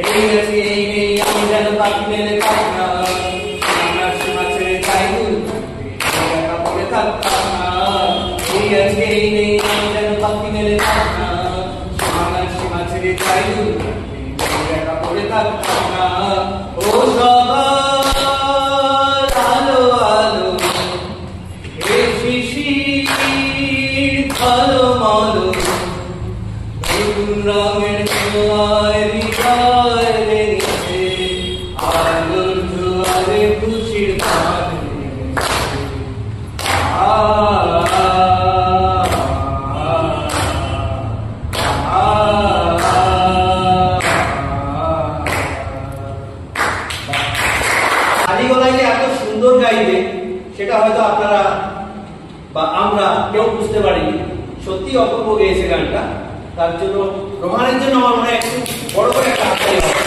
এই আছি এই নেই আমি যেন পাখি মেলে পাই না, আমার সীমা ছেড়ে যাই দূর একা পড়ে থাকতাম না। এই আছি এই নেই আমি যেন পাখি মেলে পাই না, আমার সীমা ছেড়ে যাই দূর একা পড়ে থাকতাম না। ও সবার আলো আলো এ শিশির ভালো মালো নতুন রঙের ছোঁয়ায় হৃদয় রেখেছে, আলোর জোয়ারে খুশির গান খালি গলায় যে এত সুন্দর গাইবে সেটা হয়তো আপনারা বা আমরা কেউ বুঝতে পারিনি। সত্যি অপূর্ব গেয়েছে গানটা, তার জন্য রোহানের জন্য আমার মনে হয় একটু বড় করে একটা হাততালি হবে।